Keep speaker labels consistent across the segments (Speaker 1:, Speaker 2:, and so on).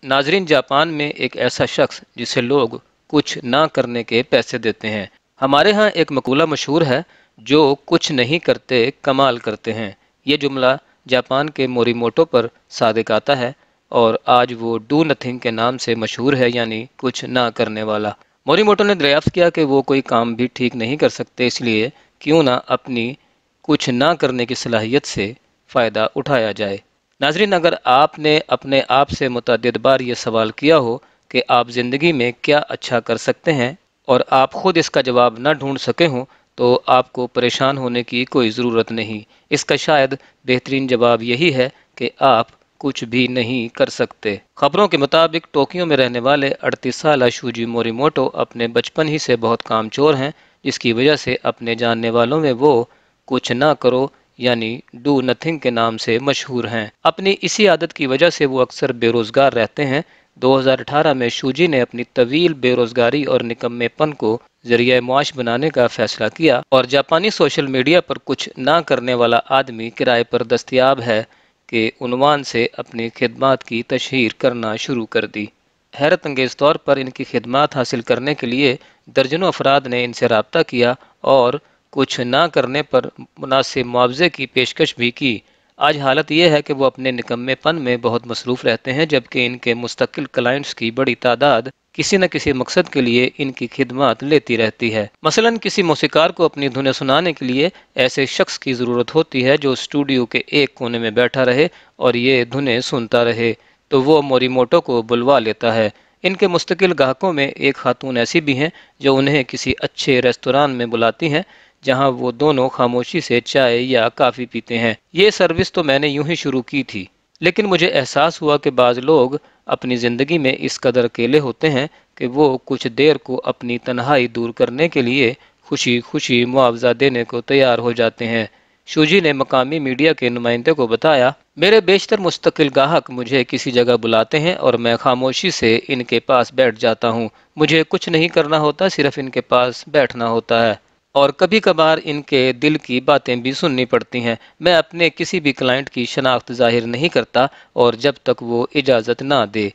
Speaker 1: नाजरीन, जापान में एक ऐसा शख्स जिसे लोग कुछ ना करने के पैसे देते हैं। हमारे यहाँ एक मकूला मशहूर है, जो कुछ नहीं करते कमाल करते हैं। ये जुमला जापान के मोरीमोटो पर सादिक आता है और आज वो डू नथिंग के नाम से मशहूर है, यानी कुछ ना करने वाला। मोरीमोटो ने दरियाफ्त किया कि वो कोई काम भी ठीक नहीं कर सकते, इसलिए क्यों ना अपनी कुछ ना करने की सलाहियत से फ़ायदा उठाया जाए। नाजरीन, अगर आपने अपने आप से मुतअद्दिद बार ये सवाल किया हो कि आप ज़िंदगी में क्या अच्छा कर सकते हैं और आप खुद इसका जवाब न ढूंढ सके हों, तो आपको परेशान होने की कोई ज़रूरत नहीं। इसका शायद बेहतरीन जवाब यही है कि आप कुछ भी नहीं कर सकते। खबरों के मुताबिक टोक्यो में रहने वाले 38 साल शूजी मोरीमोटो अपने बचपन ही से बहुत कामचोर हैं, जिसकी वजह से अपने जानने वालों में वो कुछ ना करो यानी डू नथिंग के नाम से मशहूर हैं। अपनी इसी आदत की वजह से वो अक्सर बेरोजगार रहते हैं। 2018 में शूजी ने अपनी तवील बेरोजगारी और निकम्मेपन को जरिए मुआश बनाने का फैसला किया और जापानी सोशल मीडिया पर कुछ ना करने वाला आदमी किराए पर दस्तयाब है के उन्वान से अपनी खिदमात की तशहीर करना शुरू कर दी। हैरत अंगेज तौर पर इनकी खिदमात हासिल करने के लिए दर्जनों अफराद ने इनसे रब्ता किया और कुछ ना करने पर मुनासिब मुआवजे की पेशकश भी की। आज हालत यह है कि वो अपने निकम्मेपन में बहुत मसरूफ़ रहते हैं, जबकि इनके मुस्तकिल क्लाइंट्स की बड़ी तादाद किसी न किसी मकसद के लिए इनकी खिदमत लेती रहती है। मसलन किसी मौसीकार को अपनी धुनें सुनाने के लिए ऐसे शख्स की ज़रूरत होती है जो स्टूडियो के एक कोने में बैठा रहे और ये धुनें सुनता रहे, तो वो मोरीमोटो को बुलवा लेता है। इनके मुस्तकिल गाहकों में एक खातून ऐसी भी हैं जो उन्हें किसी अच्छे रेस्तोरां में बुलाती हैं, जहां वो दोनों खामोशी से चाय या काफ़ी पीते हैं। ये सर्विस तो मैंने यूं ही शुरू की थी, लेकिन मुझे एहसास हुआ कि बाज़ लोग अपनी ज़िंदगी में इस कदर अकेले होते हैं कि वो कुछ देर को अपनी तन्हाई दूर करने के लिए खुशी खुशी मुआवजा देने को तैयार हो जाते हैं। शूजी ने मकामी मीडिया के नुमाइंदे को बताया, मेरे बेशतर मुस्तकिल गाहक मुझे किसी जगह बुलाते हैं और मैं खामोशी से इनके पास बैठ जाता हूँ। मुझे कुछ नहीं करना होता, सिर्फ इनके पास बैठना होता है और कभी कभार इनके दिल की बातें भी सुननी पड़ती हैं। मैं अपने किसी भी क्लाइंट की शनाख्त जाहिर नहीं करता और जब तक वो इजाज़त ना दे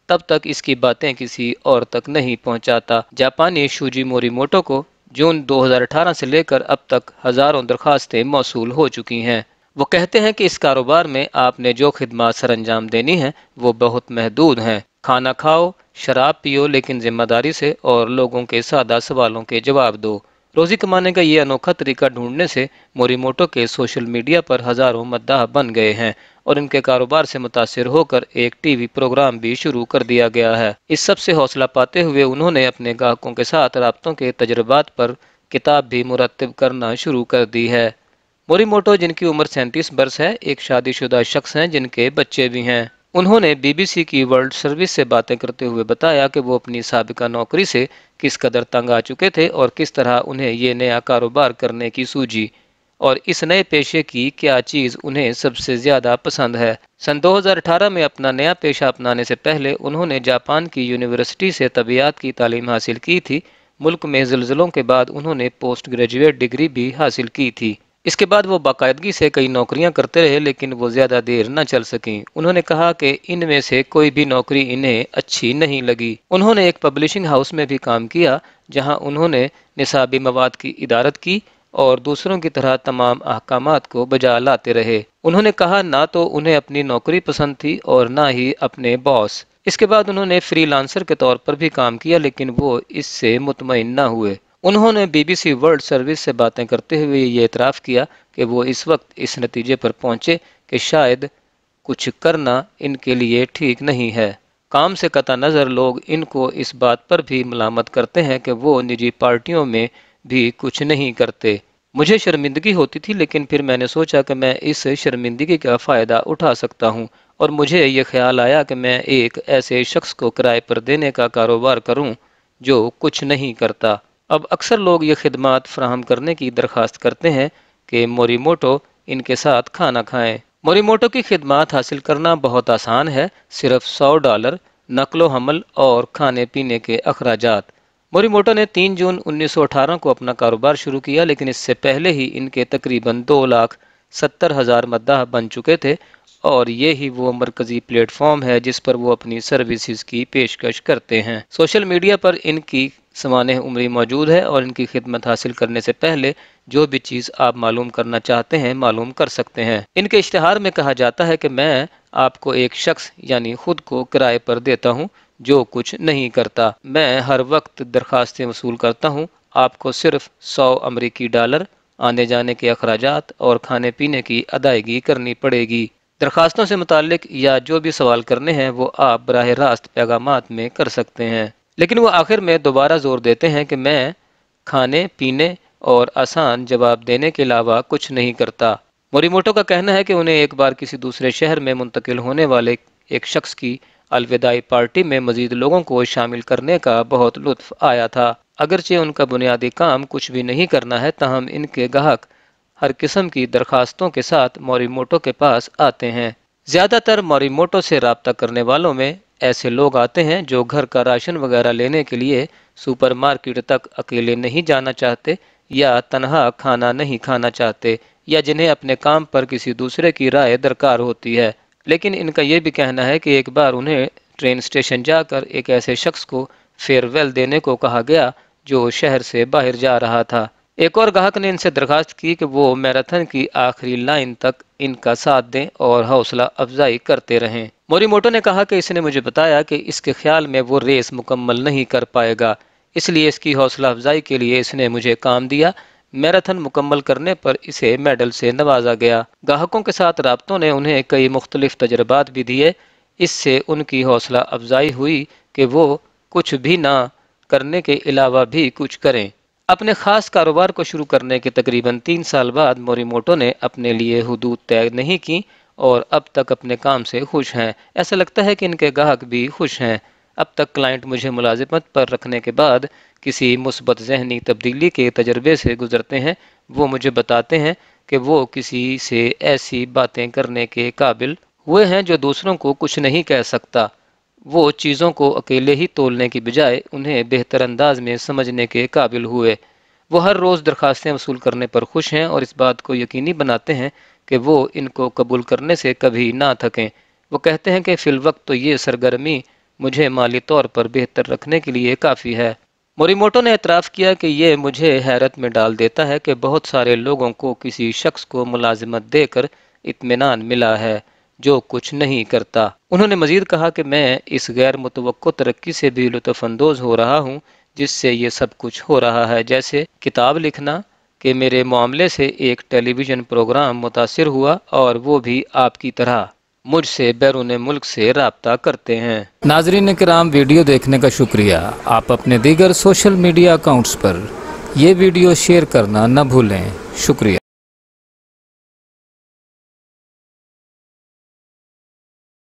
Speaker 1: तब तक इसकी बातें किसी और तक नहीं पहुंचाता। जापानी शूजी मोरीमोटो को जून 2018 से लेकर अब तक हज़ारों दरखास्तें मौसूल हो चुकी हैं। वो कहते हैं कि इस कारोबार में आपने जो खिदमत सर अंजाम देनी है वो बहुत महदूद हैं। खाना खाओ, शराब पियो, लेकिन जिम्मेदारी से, और लोगों के सादा सवालों के जवाब दो। रोज़ी कमाने का ये अनोखा तरीका ढूंढने से मोरीमोटो के सोशल मीडिया पर हज़ारों मद्दाह बन गए हैं और इनके कारोबार से मुतासिर होकर एक टीवी प्रोग्राम भी शुरू कर दिया गया है। इस सब से हौसला पाते हुए उन्होंने अपने ग्राहकों के साथ राब्तों के तजर्बात पर किताब भी मुरत्तिब करना शुरू कर दी है। मोरीमोटो, जिनकी उम्र 37 बरस है, एक शादीशुदा शख्स हैं जिनके बच्चे भी हैं। उन्होंने बीबीसी की वर्ल्ड सर्विस से बातें करते हुए बताया कि वो अपनी साबिका नौकरी से किस कदर तंग आ चुके थे और किस तरह उन्हें ये नया कारोबार करने की सूझी और इस नए पेशे की क्या चीज़ उन्हें सबसे ज़्यादा पसंद है। सन 2018 में अपना नया पेशा अपनाने से पहले उन्होंने जापान की यूनिवर्सिटी से तबीयत की तालीम हासिल की थी। मुल्क में ज़िलज़लों के बाद उन्होंने पोस्ट ग्रेजुएट डिग्री भी हासिल की थी। इसके बाद वो बाकायदगी से कई नौकरियां करते रहे, लेकिन वो ज़्यादा देर न चल सकीं। उन्होंने कहा कि इनमें से कोई भी नौकरी इन्हें अच्छी नहीं लगी। उन्होंने एक पब्लिशिंग हाउस में भी काम किया, जहां उन्होंने निसाबी मवाद की इदारत की और दूसरों की तरह तमाम अहकामात को बजा लाते रहे। उन्होंने कहा ना तो उन्हें अपनी नौकरी पसंद थी और ना ही अपने बॉस। इसके बाद उन्होंने फ्रीलांसर के तौर पर भी काम किया, लेकिन वो इससे मुतमईन न हुए। उन्होंने बीबीसी वर्ल्ड सर्विस से बातें करते हुए ये इतराफ़ किया कि वो इस वक्त इस नतीजे पर पहुंचे कि शायद कुछ करना इनके लिए ठीक नहीं है। काम से कता नज़र लोग इनको इस बात पर भी मलामत करते हैं कि वो निजी पार्टियों में भी कुछ नहीं करते। मुझे शर्मिंदगी होती थी, लेकिन फिर मैंने सोचा कि मैं इस शर्मिंदगी का फ़ायदा उठा सकता हूँ और मुझे ये ख्याल आया कि मैं एक ऐसे शख्स को किराए पर देने का कारोबार करूँ जो कुछ नहीं करता। अब अक्सर लोग ये खिदमत फराहम करने की दरख्वास्त करते हैं कि मोरीमोटो इनके साथ खाना खाएं। मोरीमोटो की खिदमत हासिल करना बहुत आसान है, सिर्फ $100, नकलो हमल और खाने पीने के अखराजात। मोरीमोटो ने 3 जून 1918 को अपना कारोबार शुरू किया, लेकिन इससे पहले ही इनके तकरीबन 2 लाख 70,000 मद्दाह बन चुके थे और ये ही वो मरकजी प्लेटफॉर्म है जिस पर वो अपनी सर्विसेज की पेशकश करते हैं। सोशल मीडिया पर इनकी समाने उम्री मौजूद है और इनकी खिदमत हासिल करने से पहले जो भी चीज़ आप मालूम करना चाहते हैं मालूम कर सकते हैं। इनके इश्तिहार में कहा जाता है कि मैं आपको एक शख्स यानी खुद को किराए पर देता हूँ जो कुछ नहीं करता। मैं हर वक्त दरखास्तें वसूल करता हूँ। आपको सिर्फ 100 अमरीकी डॉलर आने जाने के अखराजात और खाने पीने की अदायगी करनी पड़ेगी। दरखास्तों से मुताल्लिक या जो भी सवाल करने हैं वो आप बराह रास्त पैगामात में कर सकते हैं। लेकिन वो आखिर में दोबारा जोर देते हैं कि मैं खाने पीने और आसान जवाब देने के अलावा कुछ नहीं करता। मोरीमोटो का कहना है कि उन्हें एक बार किसी दूसरे शहर में मुंतकिल होने वाले एक शख्स की अलविदाई पार्टी में मजीद लोगों को शामिल करने का बहुत लुत्फ आया था। अगरचे उनका बुनियादी काम कुछ भी नहीं करना है, ताहम इनके गाहक हर किस्म की दरखास्तों के साथ मोरीमोटो के पास आते हैं। ज़्यादातर मोरीमोटो से रब्ता करने वालों में ऐसे लोग आते हैं जो घर का राशन वगैरह लेने के लिए सुपरमार्केट तक अकेले नहीं जाना चाहते या तनहा खाना नहीं खाना चाहते या जिन्हें अपने काम पर किसी दूसरे की राय दरकार होती है। लेकिन इनका ये भी कहना है कि एक बार उन्हें ट्रेन स्टेशन जाकर एक ऐसे शख्स को फेयरवेल देने को कहा गया जो शहर से बाहर जा रहा था। एक और गाहक ने इनसे दरखास्त की कि वो मैराथन की आखिरी लाइन तक इनका साथ दें और हौसला अफजाई करते रहें। मोरीमोटो ने कहा कि इसने मुझे बताया कि इसके ख्याल में वो रेस मुकम्मल नहीं कर पाएगा, इसलिए इसकी हौसला अफजाई के लिए इसने मुझे काम दिया। मैराथन मुकम्मल करने पर इसे मेडल से नवाजा गया। गाहकों के साथ राब्तों ने उन्हें कई मुख्तलिफ तजर्बात भी दिए। इससे उनकी हौसला अफजाई हुई कि वो कुछ भी ना करने के अलावा भी कुछ करें। अपने ख़ास कारोबार को शुरू करने के तकरीबन 3 साल बाद मोरीमोटो ने अपने लिए हुदूद तय नहीं की और अब तक अपने काम से खुश हैं। ऐसा लगता है कि इनके गाहक भी खुश हैं। अब तक क्लाइंट मुझे मुलाजिमत पर रखने के बाद किसी मुस्बत जहनी तब्दीली के तजर्बे से गुजरते हैं। वो मुझे बताते हैं कि वो किसी से ऐसी बातें करने के काबिल हुए हैं जो दूसरों को कुछ नहीं कह सकता। वो चीज़ों को अकेले ही तोलने की बजाय उन्हें बेहतर अंदाज में समझने के काबिल हुए। वो हर रोज़ दरखास्तें वसूल करने पर खुश हैं और इस बात को यकीनी बनाते हैं कि वो इनको कबूल करने से कभी ना थकें। वो कहते हैं कि फ़िलवक्त तो ये सरगर्मी मुझे माली तौर पर बेहतर रखने के लिए काफ़ी है। मोरीमोटो ने एतराफ़ किया कि ये मुझे हैरत में डाल देता है कि बहुत सारे लोगों को किसी शख्स को मुलाजिमत देकर इत्मीनान मिला है जो कुछ नहीं करता। उन्होंने मज़ीद कहा कि मैं इस गैर मुतवक्को तरक्की से भी लुत्फ़अंदोज़ हो रहा हूँ जिससे ये सब कुछ हो रहा है, जैसे किताब लिखना कि मेरे मामले से एक टेलीविज़न प्रोग्राम मुतासिर हुआ और वो भी आपकी तरह मुझसे बैरून मुल्क से राब्ता करते हैं। नाज़रीन किराम, वीडियो देखने का शुक्रिया। आप अपने दीगर सोशल मीडिया अकाउंट्स पर ये वीडियो शेयर करना न भूलें। शुक्रिया।